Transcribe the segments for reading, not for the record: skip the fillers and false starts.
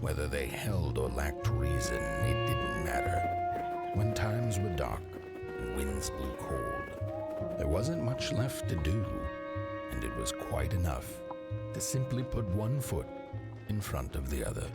Whether they held or lacked reason, it didn't matter. When times were dark and winds blew cold, there wasn't much left to do, and it was quite enough to simply put one foot in front of the other.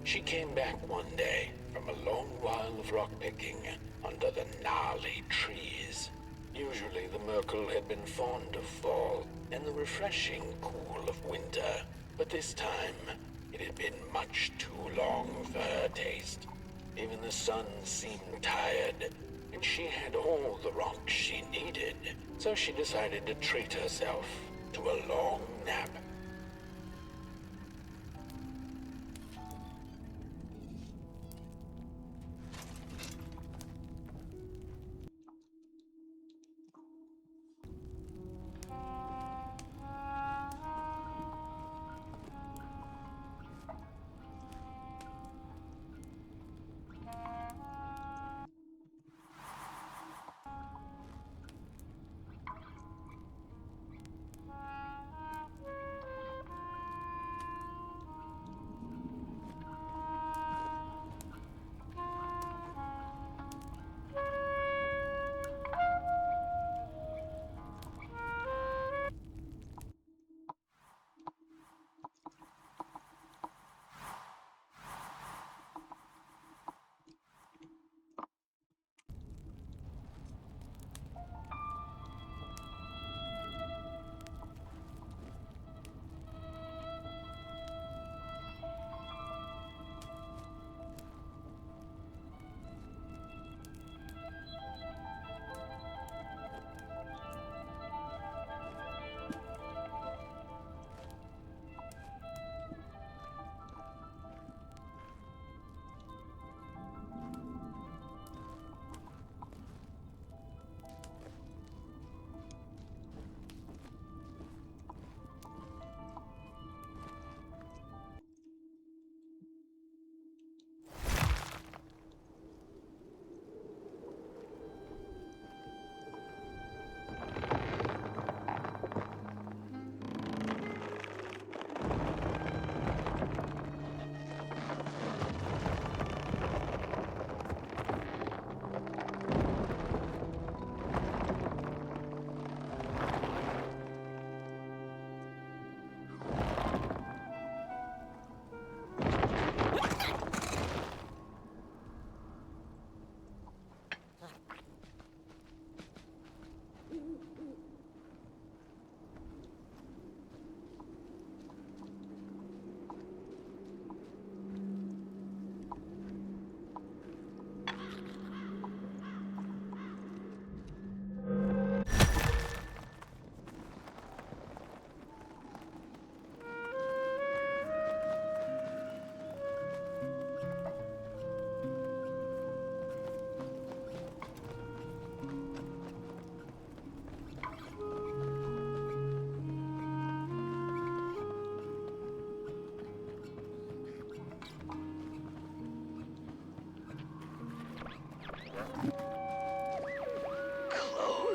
She came back one day from a long while of rock-picking under the gnarly trees. Usually the Merkle had been fond of fall and the refreshing cool of winter, but this time it had been much too long for her taste. Even the sun seemed tired, and she had all the rocks she needed, so she decided to treat herself to a long nap.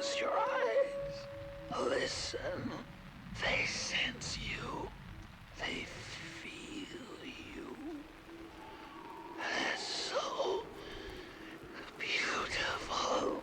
Close your eyes. Listen. They sense you. They feel you. That's so beautiful.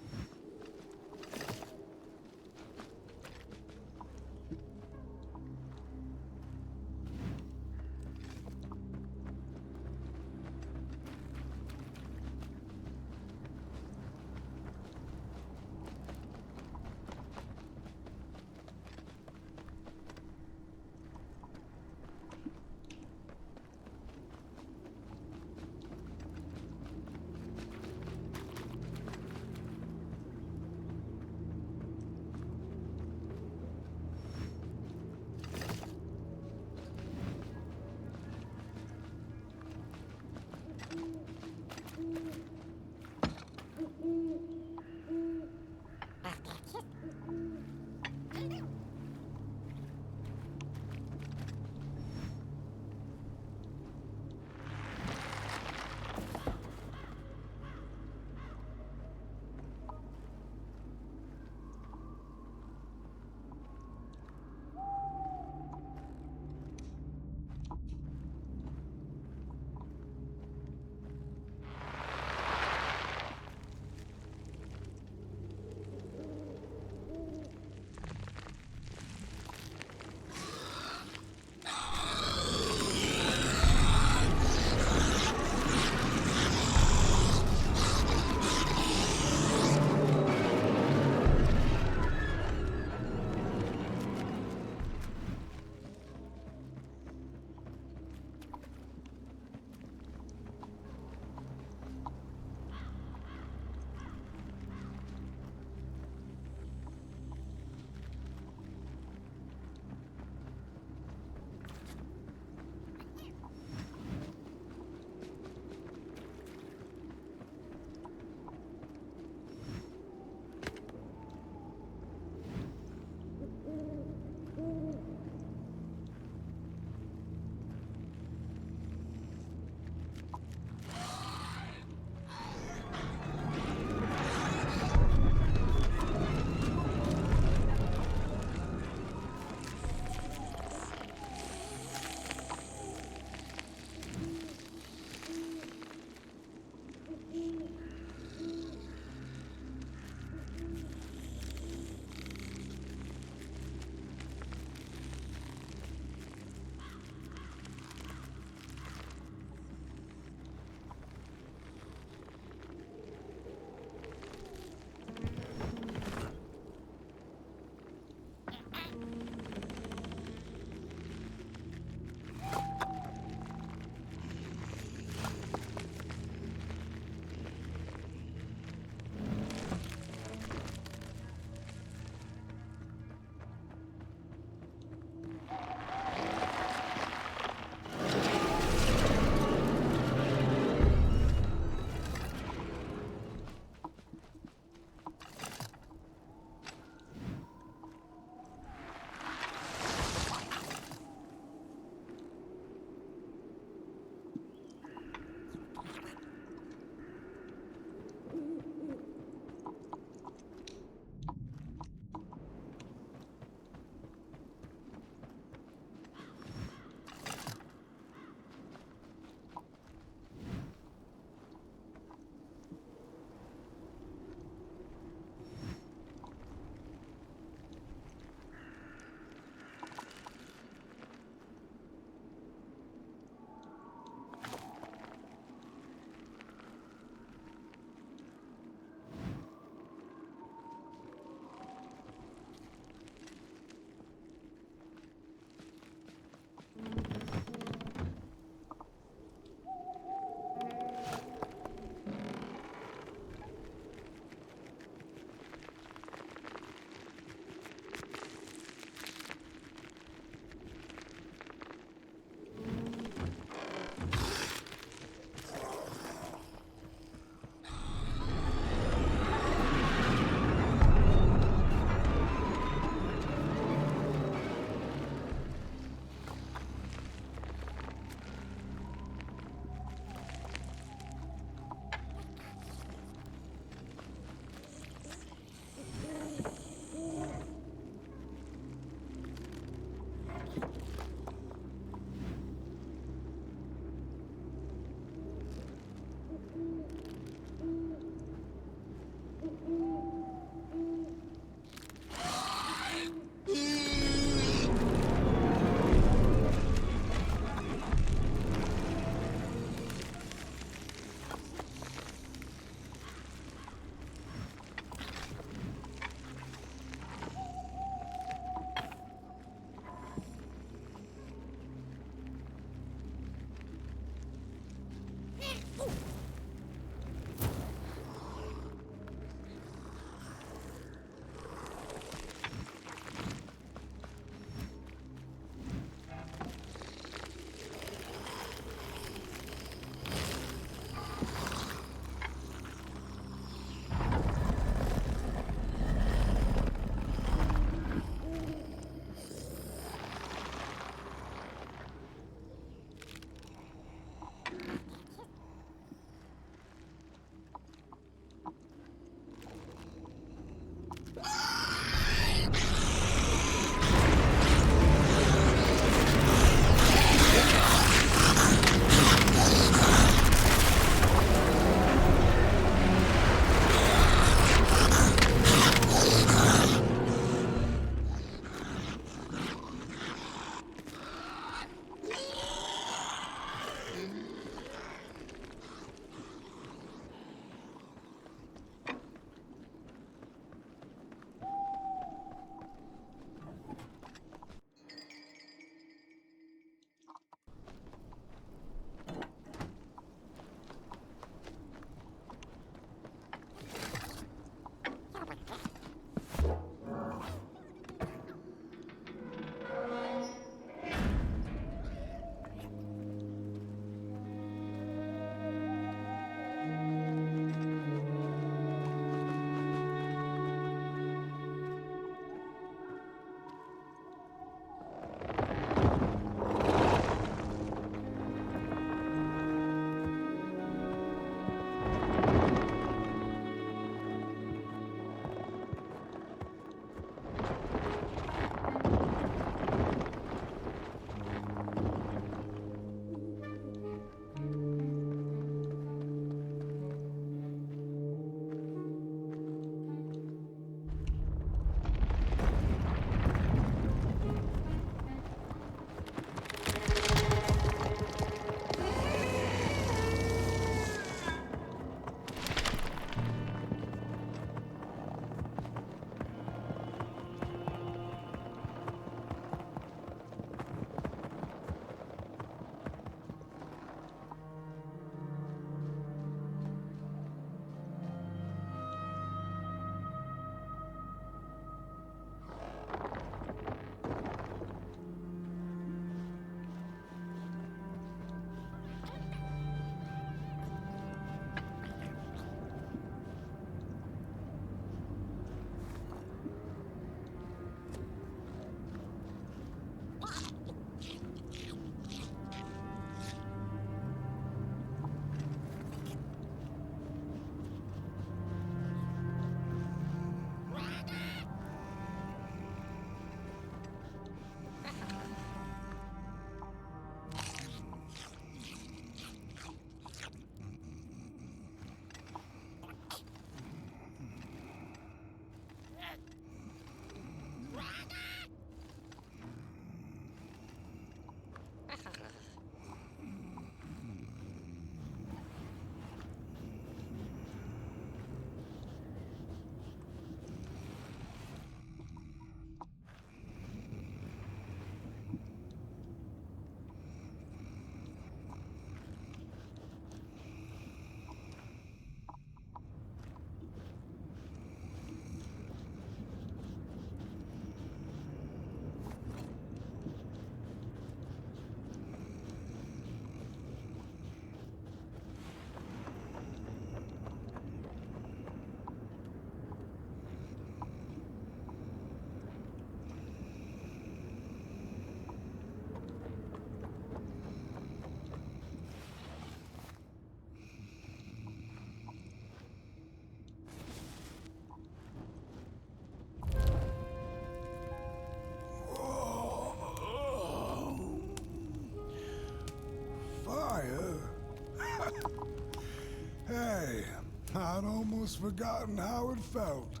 almost forgotten how it felt.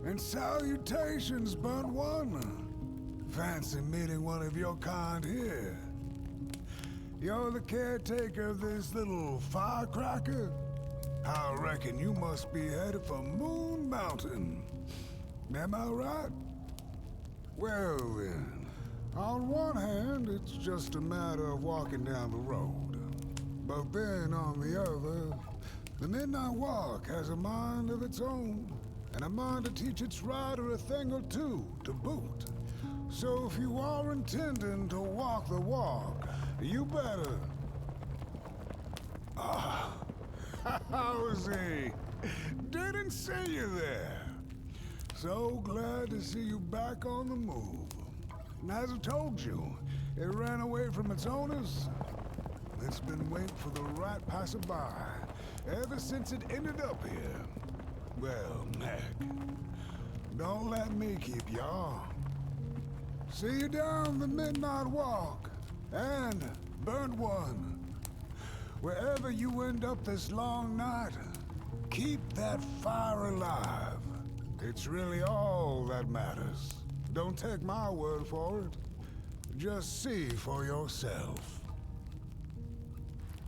And salutations, Burnt One. Fancy meeting one of your kind here. You're the caretaker of this little firecracker? I reckon you must be headed for Moon Mountain. Am I right? Well then, on one hand, it's just a matter of walking down the road. But then on the other, the Midnight Walk has a mind of its own, and a mind to teach its rider a thing or two to boot. So if you are intending to walk the walk, you better... Ah, how's he? Didn't see you there. So glad to see you back on the move. And as I told you, it ran away from its owners. It's been waiting for the right passerby ever since it ended up here. Well, Meg, don't let me keep you on. See you down the Midnight Walk, and Burnt One. Wherever you end up this long night, keep that fire alive. It's really all that matters. Don't take my word for it. Just see for yourself.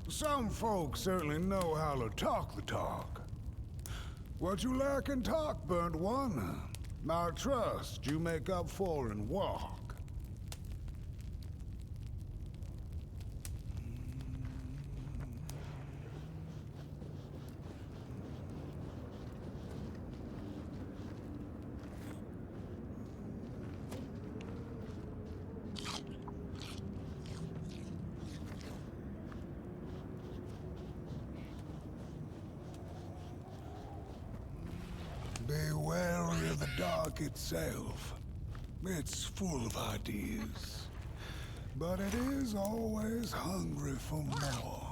Some folks certainly know how to talk the talk. What you lack in talk, Burnt One, I trust you make up for in walk. Be wary of the dark itself. It's full of ideas. But it is always hungry for more.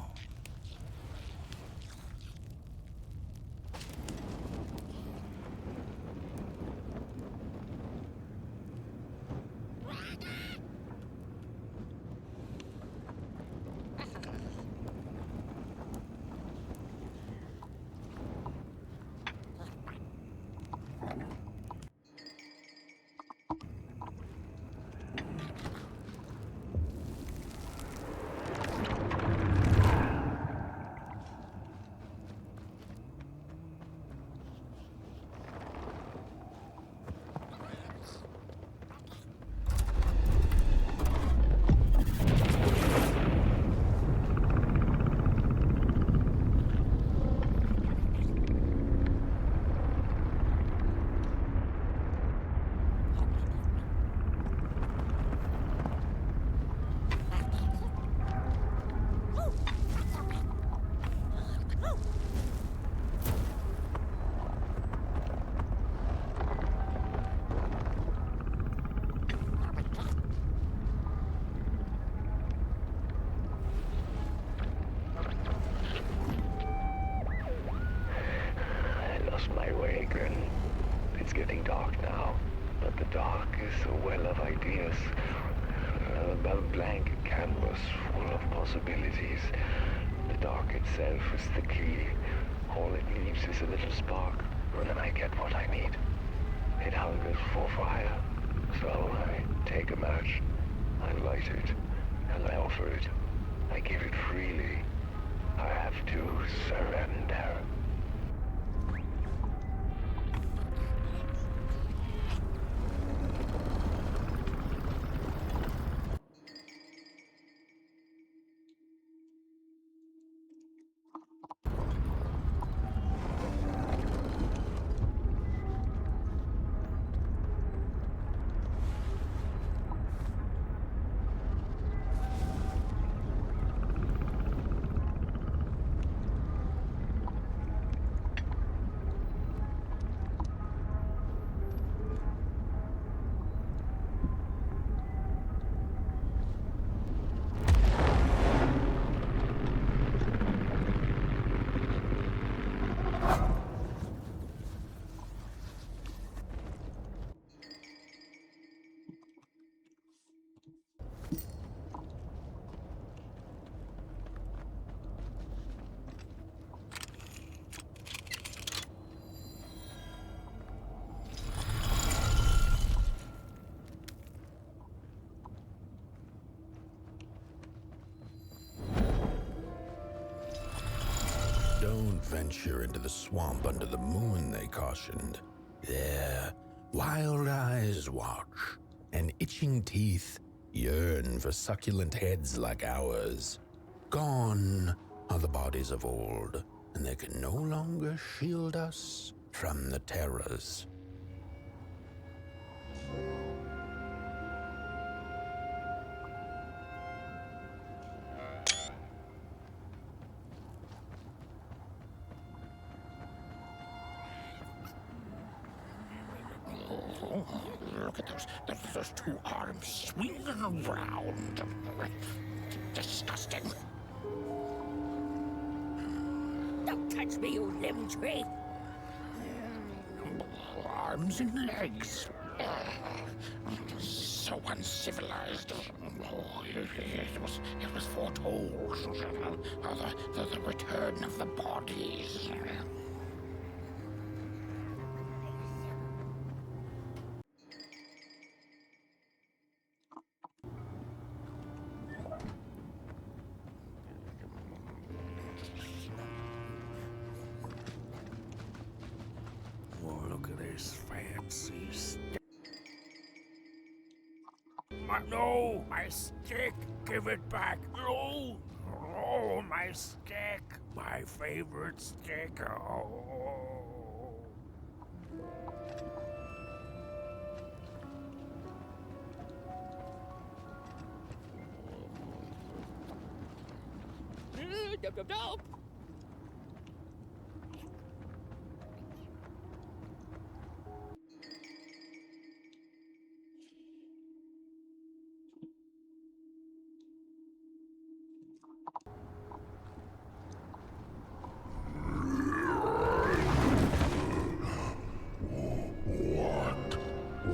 My way again. It's getting dark now, but the dark is a well of ideas. A blank canvas full of possibilities. The dark itself is the key. All it needs is a little spark, and then I get what I need. It hungers for fire. So I take a match, I light it, and I offer it. I give it freely. I have to surrender. venture into the swamp under the moon, they cautioned. There, wild eyes watch, and itching teeth yearn for succulent heads like ours. Gone are the bodies of old, and they can no longer shield us from the terrors. Look at those two arms swinging around. Disgusting. Don't touch me, you limb tree. Arms and legs. So uncivilized. It was foretold. The return of the bodies. Look at this fancy stick. No, my stick! Give it back! No! Oh, my stick! My favorite stick! Oh. Nope.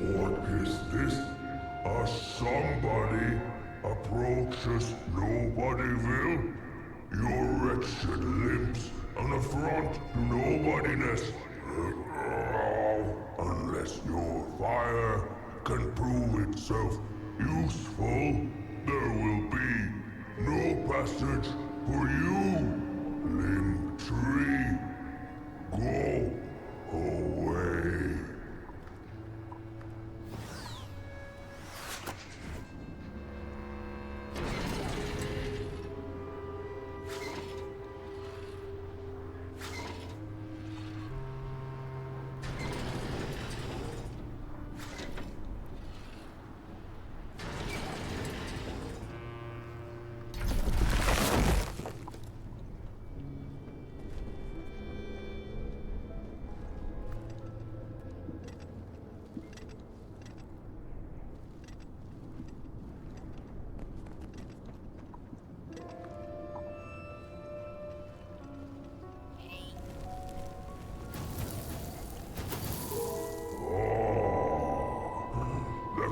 What is this? A somebody approaches Nobodyville? Your wretched limbs an affront to nobodiness. Unless your fire can prove itself useful, there will be no passage for you, limb tree. Go away.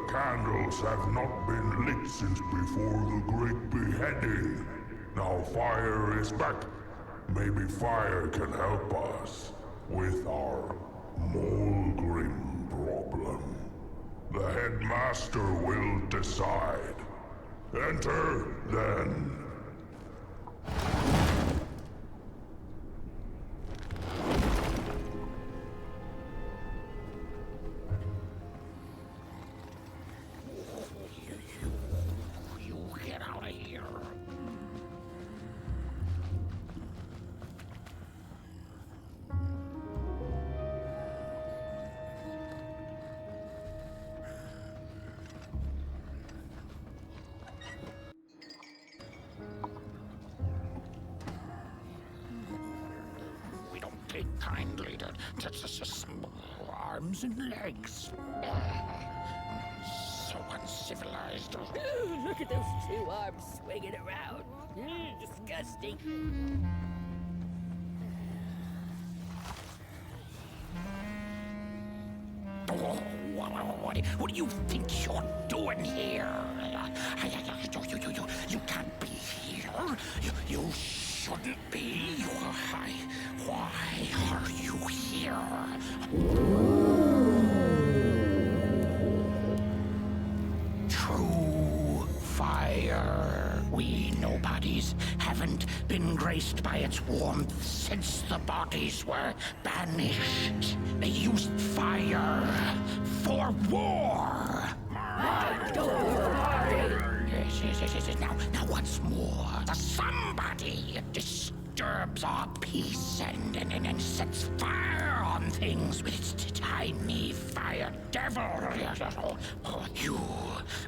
Candles have not been lit since before the great beheading. Now fire is back. Maybe fire can help us with our Molgrim problem. The headmaster will decide. Enter, then. Take kindly to arms and legs. So uncivilized. Look at those two arms swinging around. Disgusting. What do you think you're doing here? You can't be here. You shouldn't be. Why are you here? True fire we nobodies haven't been graced by its warmth since the bodies were banished. They used fire for war. Yes. Now what's more, the somebody disturbs our peace and sets fire on things with its tiny fire devil. You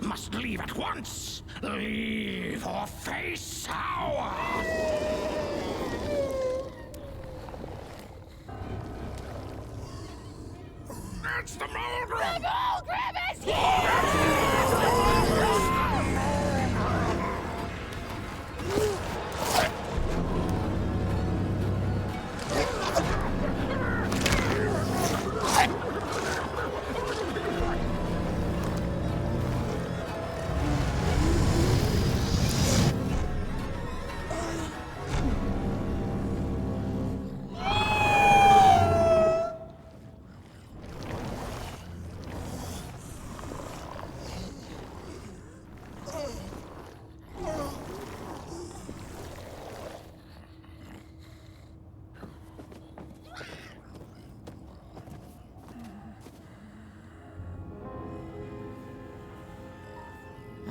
must leave at once. Leave or face our... It's the Mulgrim! The Mulgrim is here!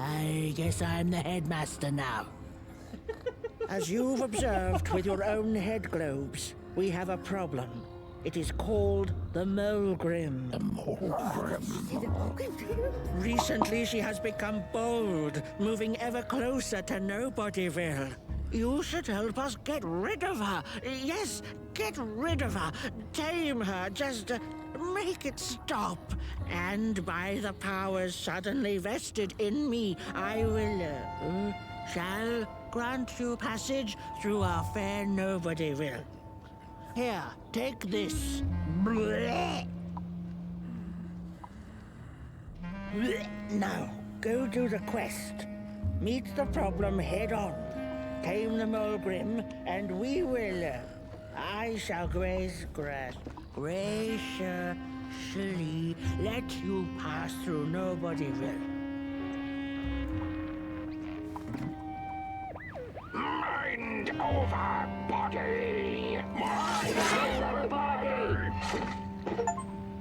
I guess I'm the headmaster now. As you've observed with your own head globes, we have a problem. It is called the Mulgrim. The Mulgrim. Recently, she has become bold, moving ever closer to Nobodyville. You should help us get rid of her. Yes, get rid of her. Tame her. Just make it stop. And by the powers suddenly vested in me, I will, shall grant you passage through our fair Nobodyville. Here, take this. Blech. Now, go do the quest. Meet the problem head on. Tame the Mulgrim, and we will, I shall graciously let you pass through Nobodyville. Mind over body! Mind over body!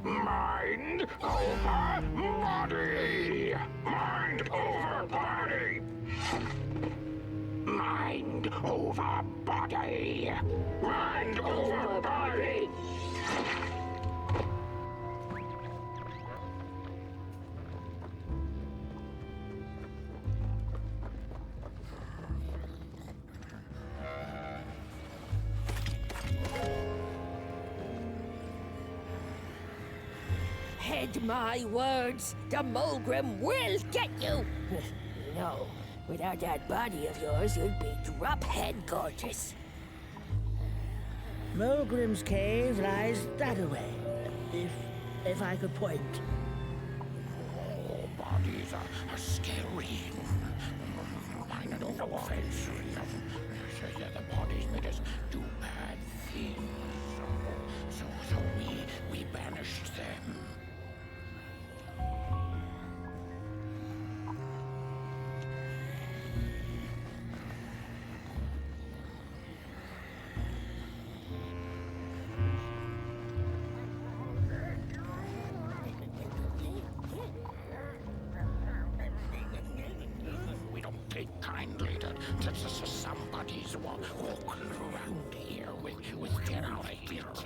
Mind over body! Mind over body! Mind over body! Mind over body! Heed my words, the Mulgrim will get you! No, without that body of yours, you'd be drop-head gorgeous. Mulgrim's cave lies that way, if I could point. Oh, bodies are scary. No offense. The bodies made us do bad things. So we banished them. We don't take kindly to somebody's walking around here with their ideas.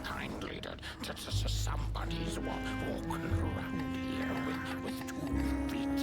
Kindly to somebody's walking around here with 2 feet.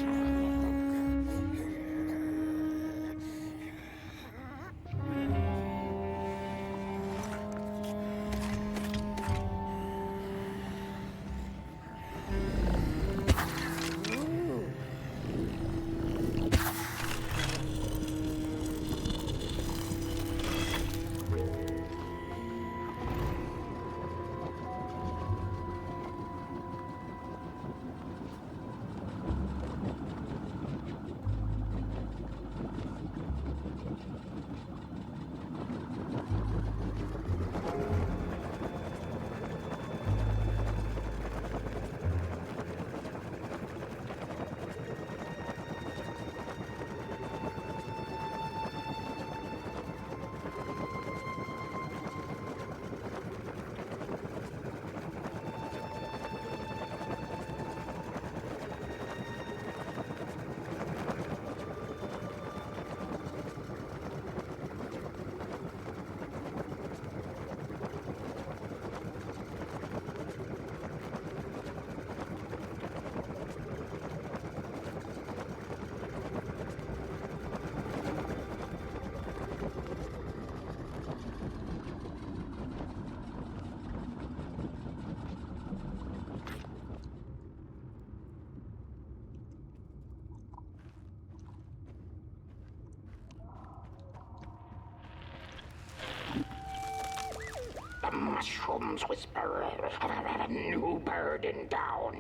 gnomes whisper of a new bird in down.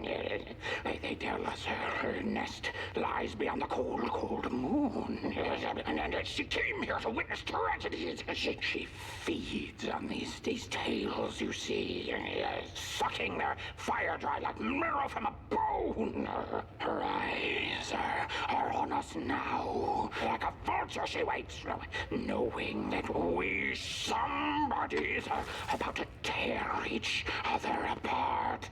They tell us her nest lies beyond the cold, cold moon. And she came here to witness tragedies. She feeds on these tales, you see, sucking their fire dry like marrow from a bone. Her eyes are on us now. Like a vulture she waits, knowing that we somebodies are about to tear each other apart.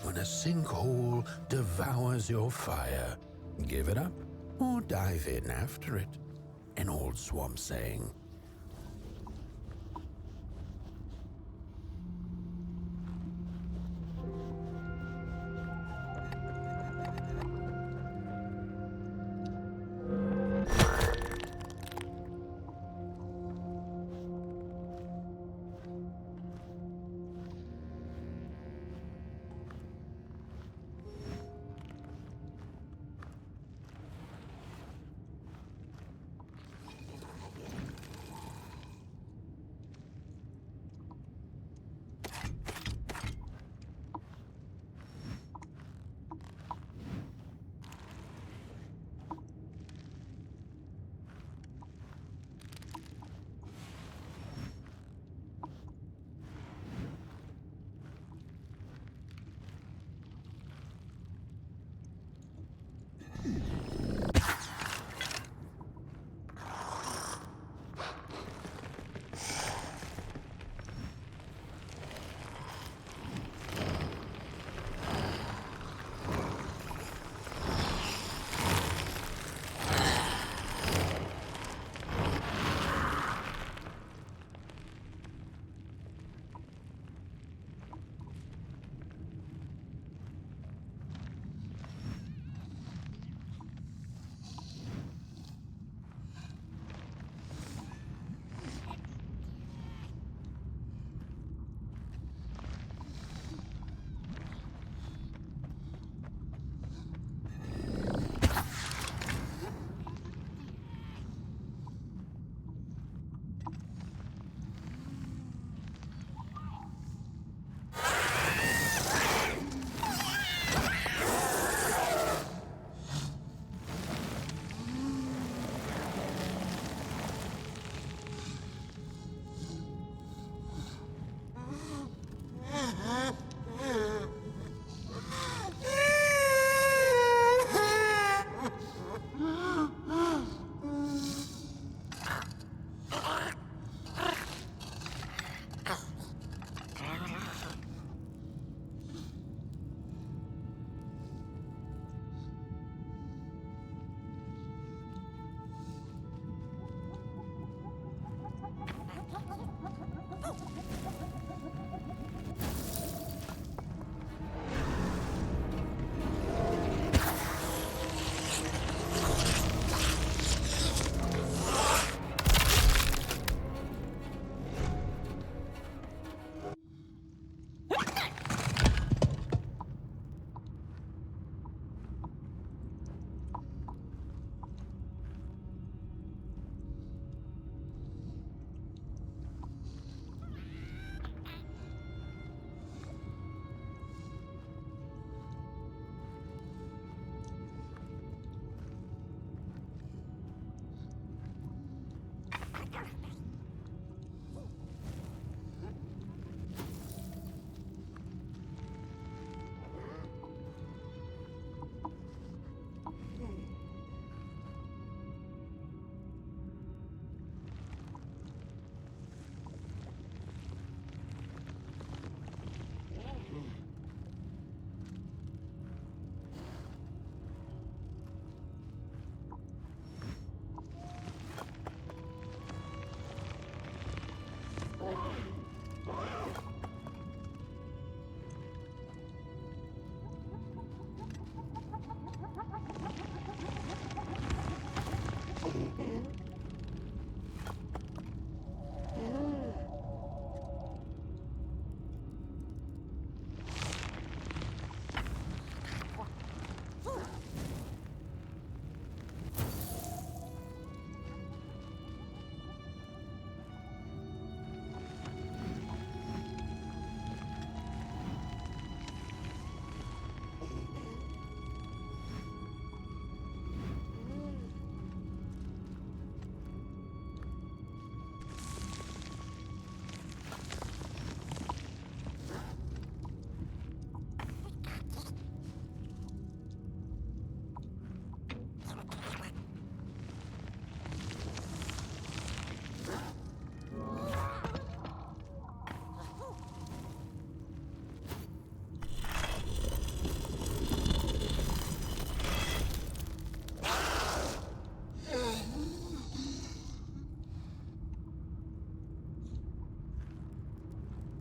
When a sinkhole devours your fire, give it up or dive in after it. An old swamp saying.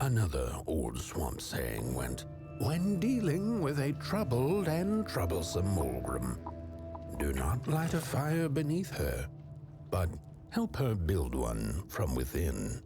Another old swamp saying went, when dealing with a troubled and troublesome Mulgrim, do not light a fire beneath her, but help her build one from within.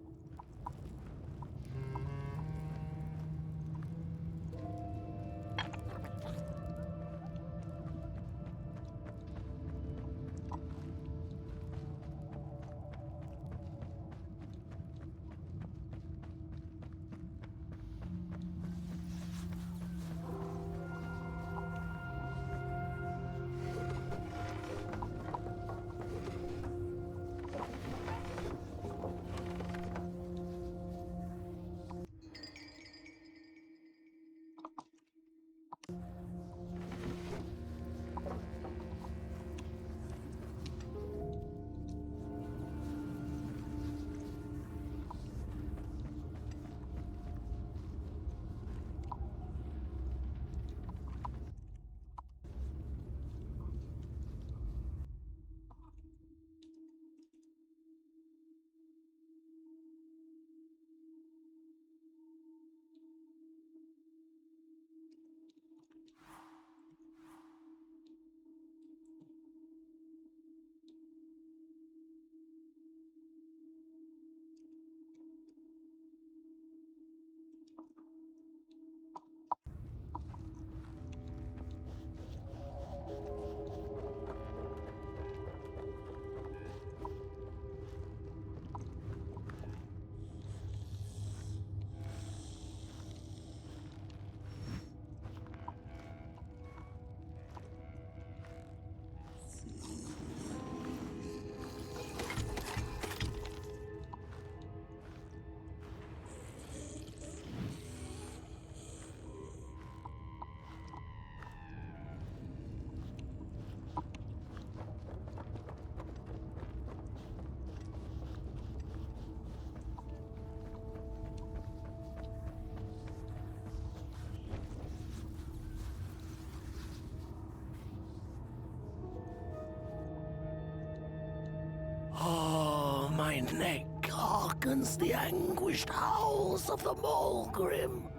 Oh, my neck hearkens the anguished howls of the Mulgrim,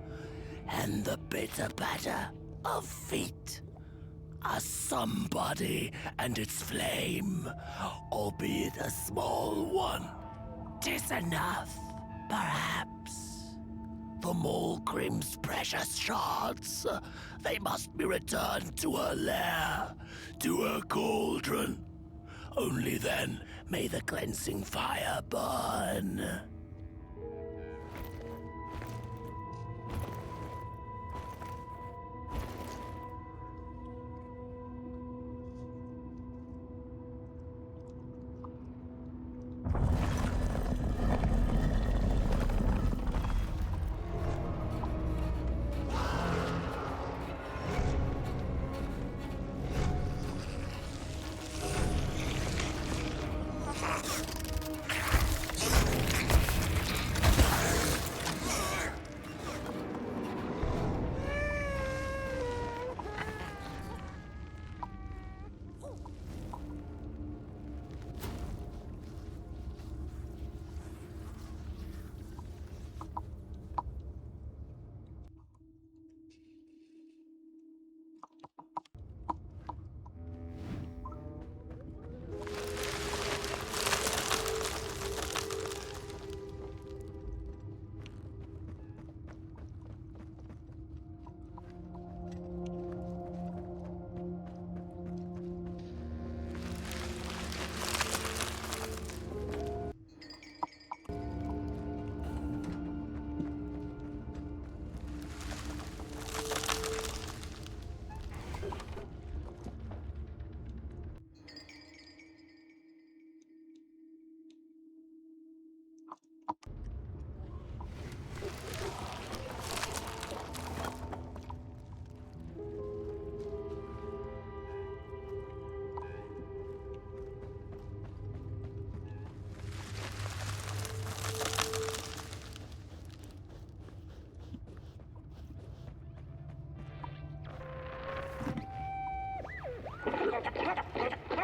and the bitter patter of feet. A somebody and its flame, albeit a small one. 'Tis enough, perhaps. The Mulgrim's precious shards, they must be returned to her lair, to her cauldron. Only then may the cleansing fire burn.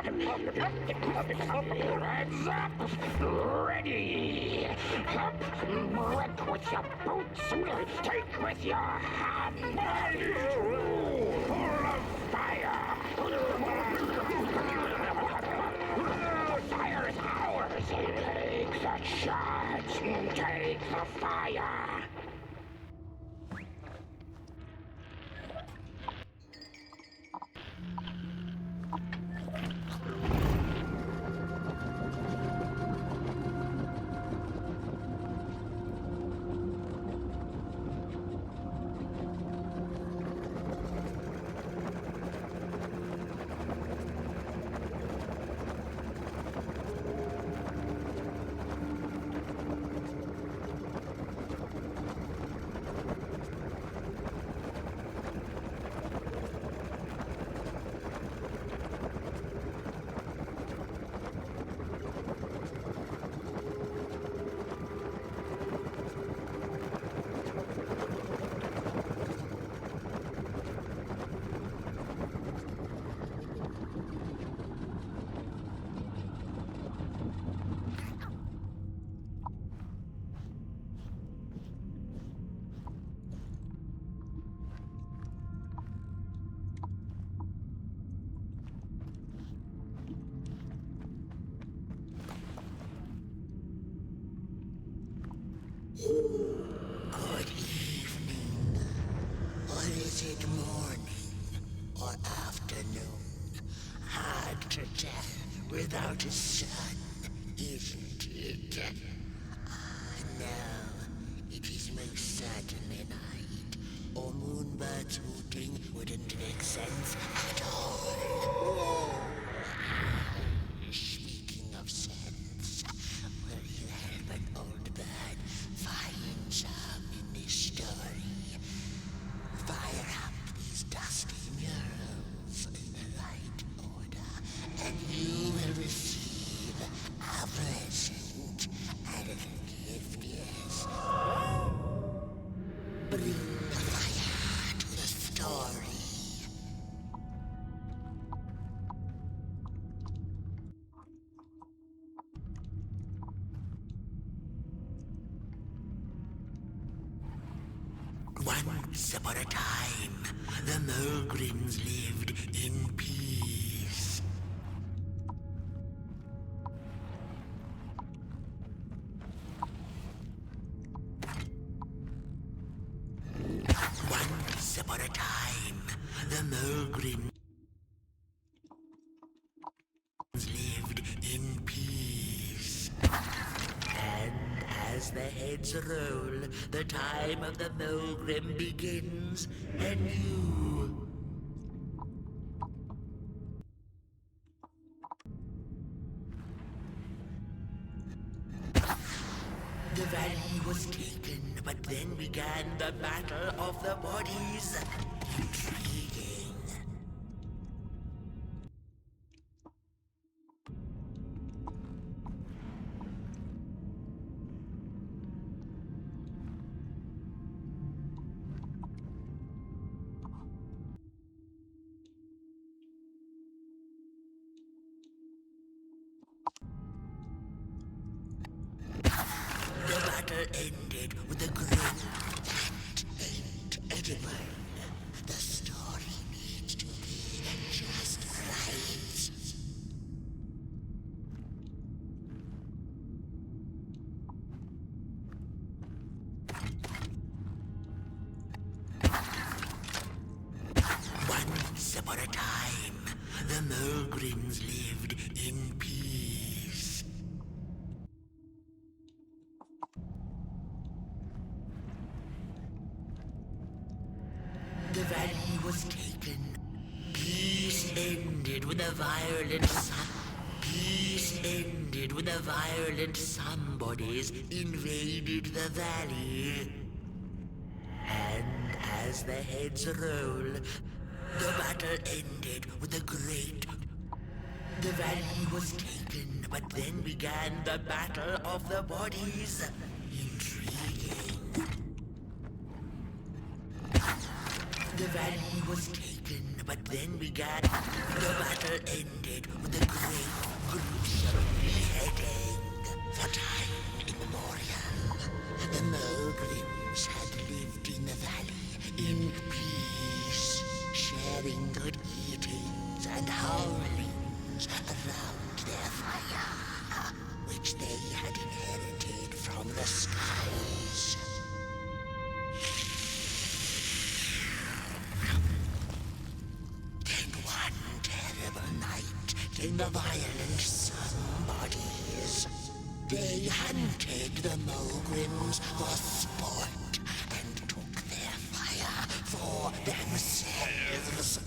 Heads up! Ready! Up! Wet with your boots! Take with your hand! Full of fire! The fire is ours! Take the charge! Take the fire! Good evening. Or is it morning or afternoon? Hard to tell without a sun, isn't it? No, it is most certainly night. Or moonbirds hooting wouldn't make sense at all. Speaking of sense, will you help an old bird find some in this story? Fire up these dusty murals in the right order, and you will receive a present, a little gift, yes. Bring the fire to the story. Once upon a time, the Mulgrims lived in peace. Once upon a time, the Mulgrims lived in peace. And as the heads roll, the time of the Mulgrim begins anew. The valley was taken, but then began the Battle of the Bodies. Intriguing. The battle ended with a great and edible. The story needs to be just right. Once upon a time, the Mulgrims lived in peace. The valley was taken. Peace ended with a violent Peace ended with a violent somebodies invaded the valley. And as the heads roll, the battle ended with a great... The valley was taken, but then began the Battle of the Bodies. Intriguing. The valley was taken, but then began... The battle ended with a came the violent somebodies. They hunted the Mogrims for sport and took their fire for themselves.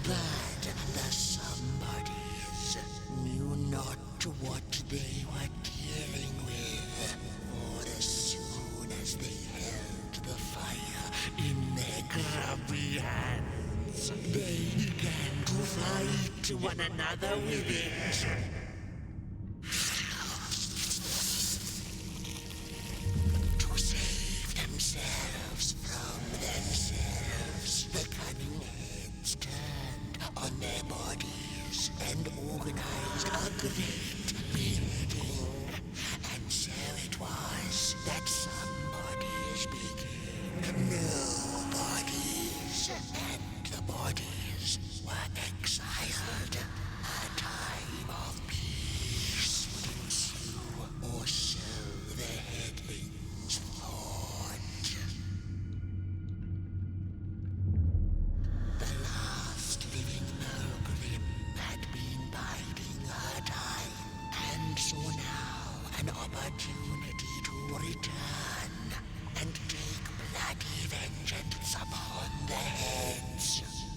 But the somebodies knew not what they were dealing with, for as soon as they held the fire in their grubby hands, they began to fight one another with it. To save themselves from themselves, the cunning heads turned on their bodies and organized a great beheading. And so it was that somebodies became nobodies, and the bodies were exiled. A time of peace would ensue, or so the headlings thought. The last living Mogrim had been biding her time, and saw now an opportunity to return and take bloody vengeance upon the heads,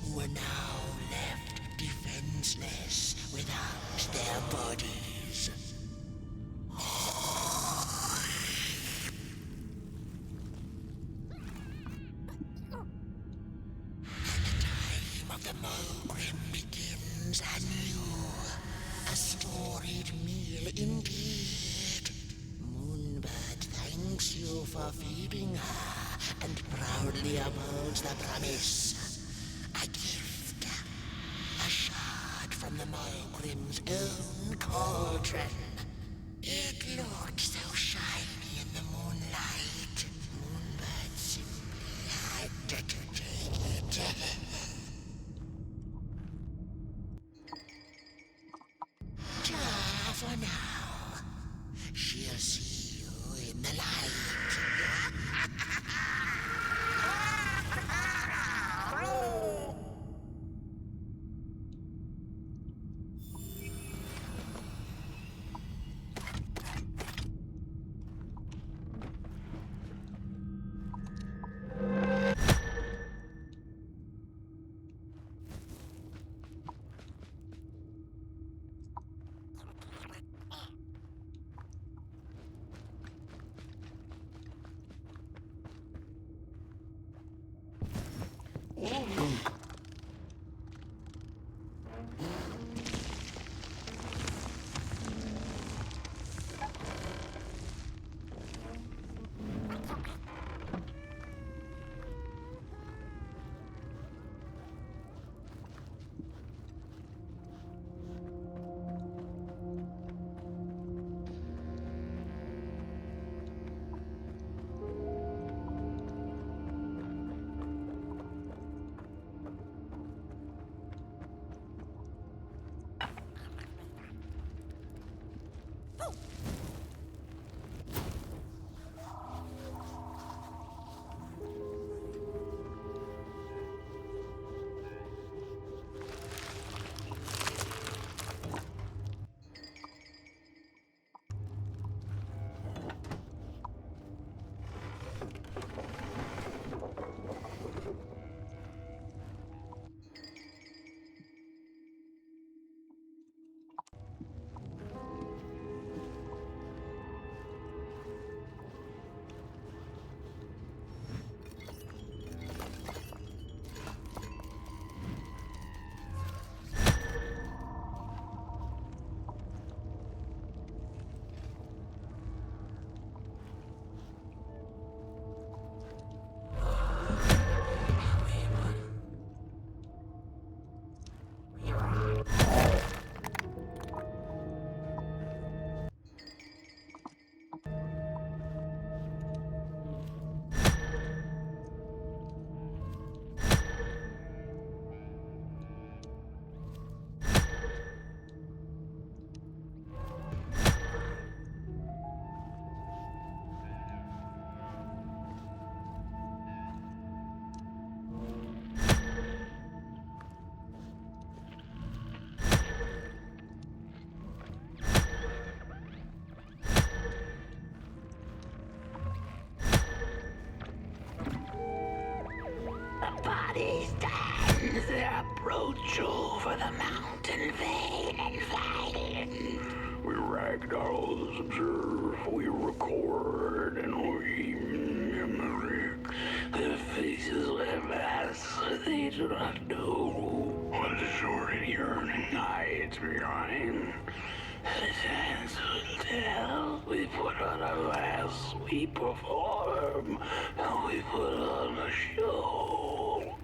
who were now left defenseless without their bodies. Time of the Mogrim begins anew. A storied meal indeed. Moonbird thanks you for feeding her and proudly upholds the promise. A gift. A shard from the Mogrim's own cauldron. It looked so shiny in the moonlight. Moonbird simply had to take it. For now, she'll see you in the light. body stands their approach over the mountain vein and flame. We ragdolls observe, we record, and we mimic. Their faces wear masks, they do not know what the sordid yearning hides behind. the chance will tell. We put on a mask, we perform, and we put on a show.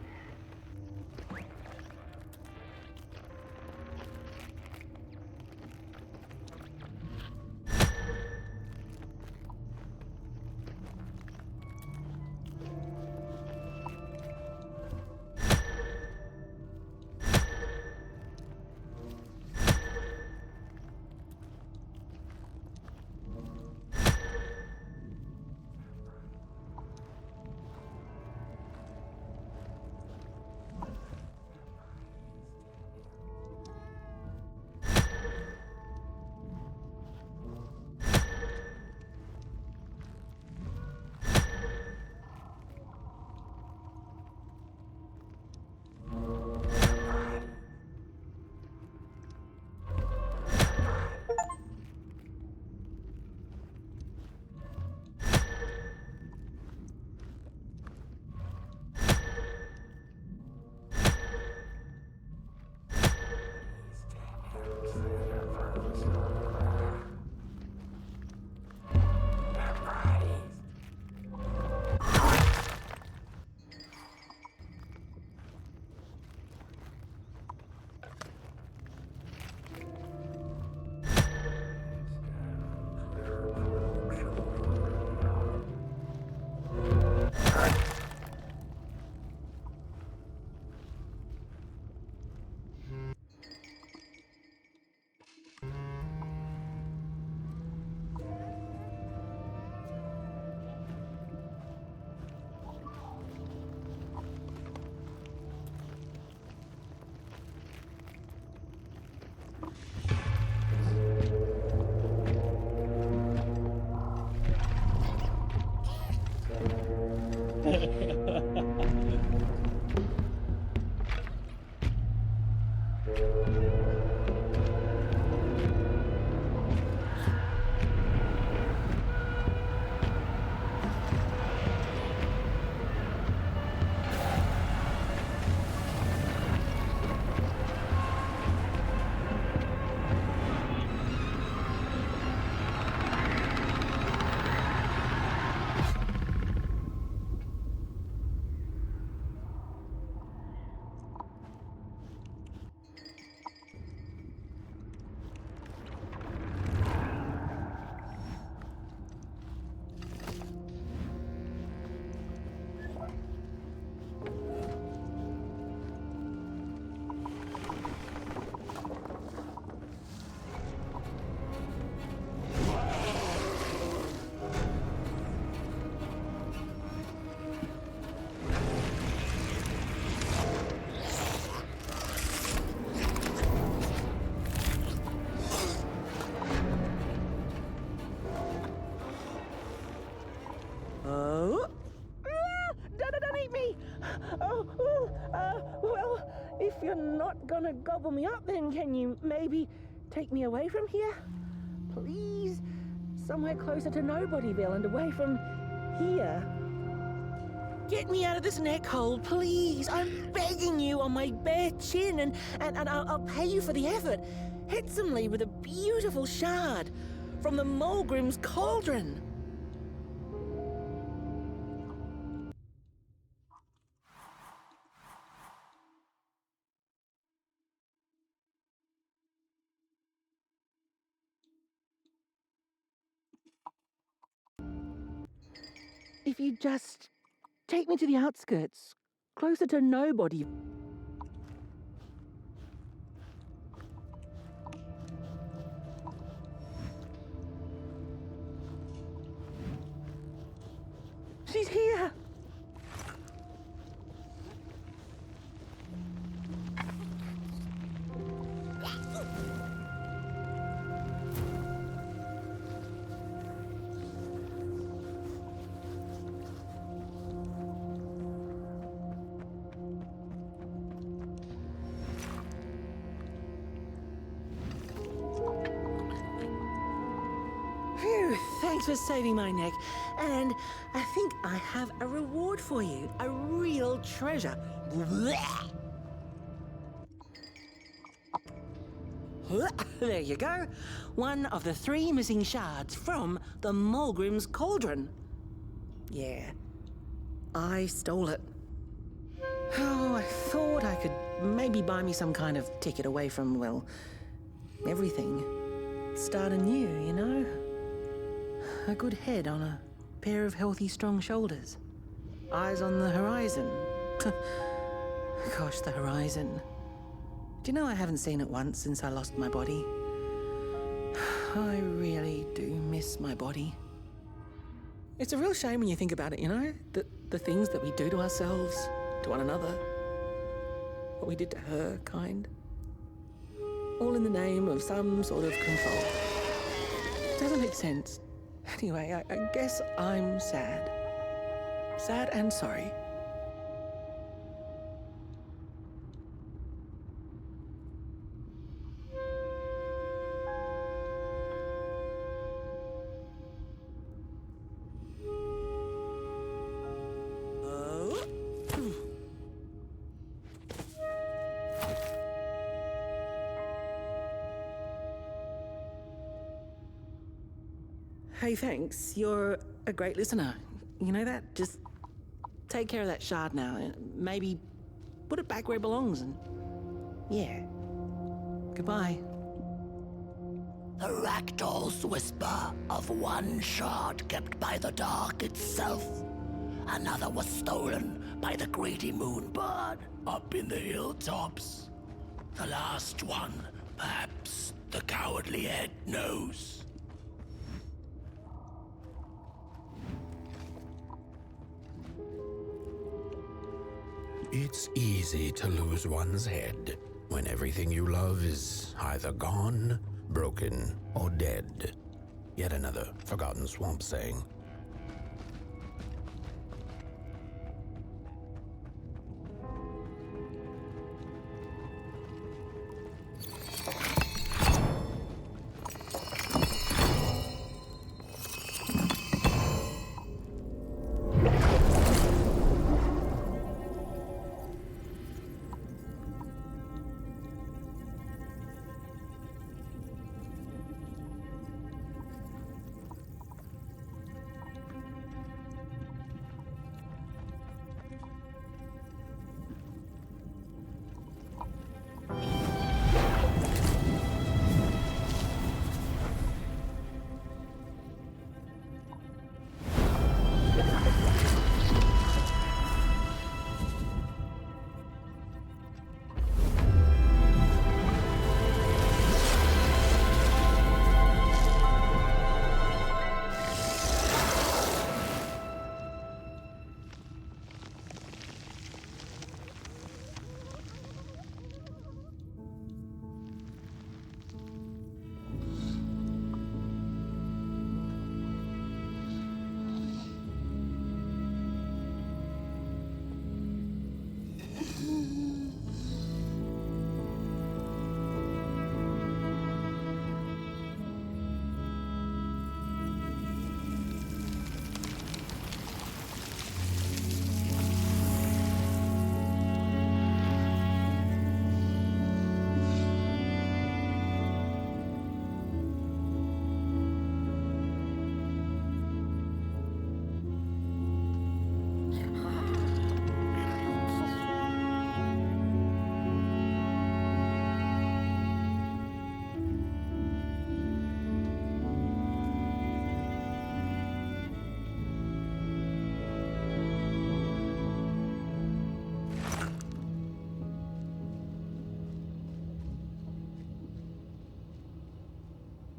If you're not gonna gobble me up, then can you maybe take me away from here? Please? Somewhere closer to Nobodyville and away from here. Get me out of this neck hole, please. I'm begging you on my bare chin, and I'll pay you for the effort. Handsomely with a beautiful shard from the Mulgrim's cauldron. If you just take me to the outskirts, closer to nobody. She's here! Thanks for saving my neck. And I think I have a reward for you. A real treasure. There you go. One of the 3 missing shards from the Mulgrim's Cauldron. Yeah, I stole it. Oh, I thought I could maybe buy me some kind of ticket away from, well, everything. Start anew, you know? A good head on a pair of healthy, strong shoulders. Eyes on the horizon. Gosh, the horizon. Do you know I haven't seen it once since I lost my body? I really do miss my body. It's a real shame when you think about it, you know? The things that we do to ourselves, to one another. What we did to her, kind. All in the name of some sort of control. It doesn't make sense. Anyway, I guess I'm sad. Sad and sorry. Hey, thanks. You're a great listener. You know that? Just take care of that shard now and maybe put it back where it belongs and... yeah. Goodbye. The Ragdoll's whisper of one shard kept by the dark itself. Another was stolen by the greedy moonbird up in the hilltops. The last one, perhaps the cowardly head knows. It's easy to lose one's head when everything you love is either gone, broken, or dead. Yet another forgotten swamp saying.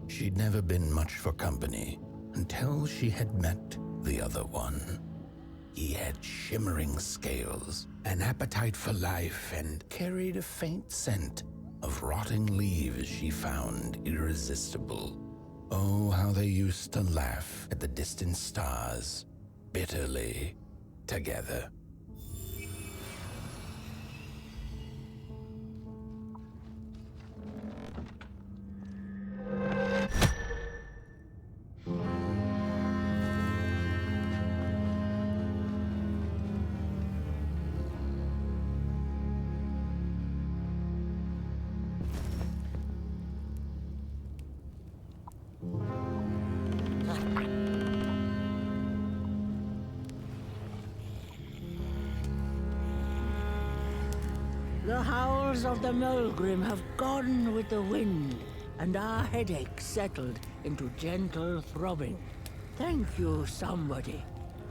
She'd never been much for company until she had met the other one. He had shimmering scales, an appetite for life, and carried a faint scent of rotting leaves she found irresistible. Oh, how they used to laugh at the distant stars, bitterly, together. The howls of the Mulgrim have gone with the wind, and our headaches settled into gentle throbbing. Thank you, somebody,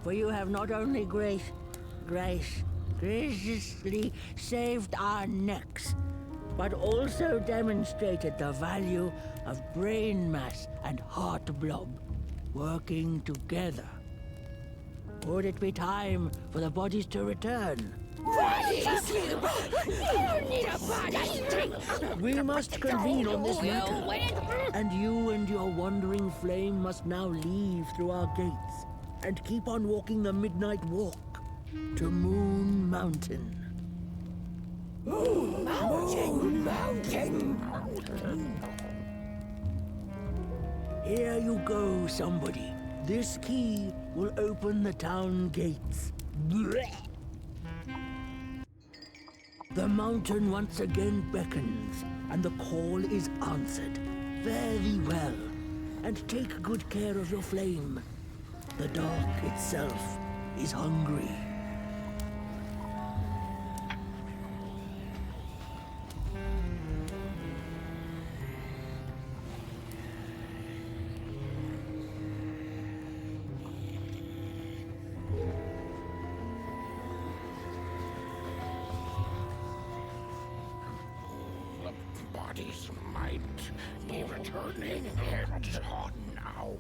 for you have not only graciously saved our necks, but also demonstrated the value of brain mass and heart blob working together. Would it be time for the bodies to return? Bodies! You need a body! We must convene on this matter, and you and your wandering flame must now leave through our gates and keep on walking the midnight walk to Moon Mountain. Moon Mountain! Here you go, somebody. This key will open the town gates. The mountain once again beckons, and the call is answered. Very well. And take good care of your flame. The dark itself is hungry. Bodies might be returning now.